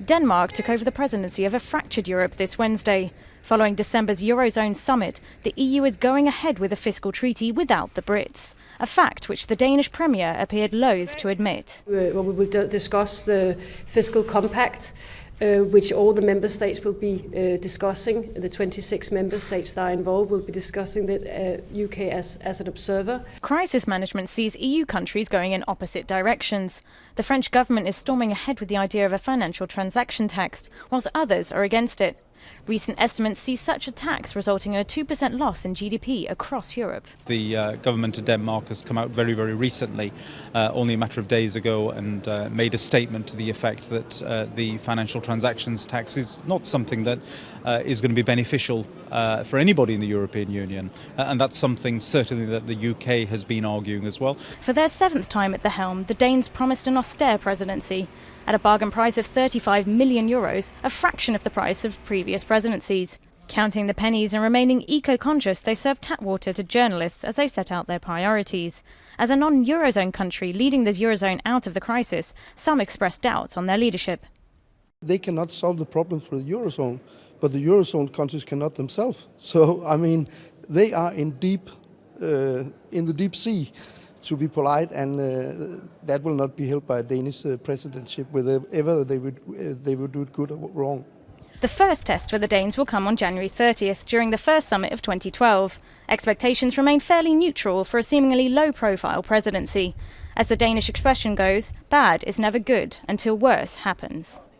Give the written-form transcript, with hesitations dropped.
Denmark took over the presidency of a fractured Europe this Wednesday. Following December's eurozone summit, the EU is going ahead with a fiscal treaty without the Brits, a fact which the Danish Premier appeared loath to admit. We will discuss the fiscal compact, which all the member states will be discussing. The 26 member states that are involved will be discussing the UK as an observer. Crisis management sees EU countries going in opposite directions. The French government is storming ahead with the idea of a financial transaction tax, whilst others are against it. Recent estimates see such a tax resulting in a 2% loss in GDP across Europe. The government of Denmark has come out very, very recently, only a matter of days ago, and made a statement to the effect that the financial transactions tax is not something that is going to be beneficial for anybody in the European Union. And that's something certainly that the UK has been arguing as well. For their seventh time at the helm, the Danes promised an austere presidency. At a bargain price of €35 million, a fraction of the price of previous presidencies. Counting the pennies and remaining eco-conscious, they served tap water to journalists as they set out their priorities. As a non-eurozone country leading the eurozone out of the crisis, some expressed doubts on their leadership. They cannot solve the problem for the eurozone, but the eurozone countries cannot themselves. So, I mean, they are in the deep sea, to be polite, and that will not be held by a Danish presidency, whether they would do it good or wrong. The first test for the Danes will come on January 30th, during the first summit of 2012. Expectations remain fairly neutral for a seemingly low-profile presidency. As the Danish expression goes, bad is never good until worse happens.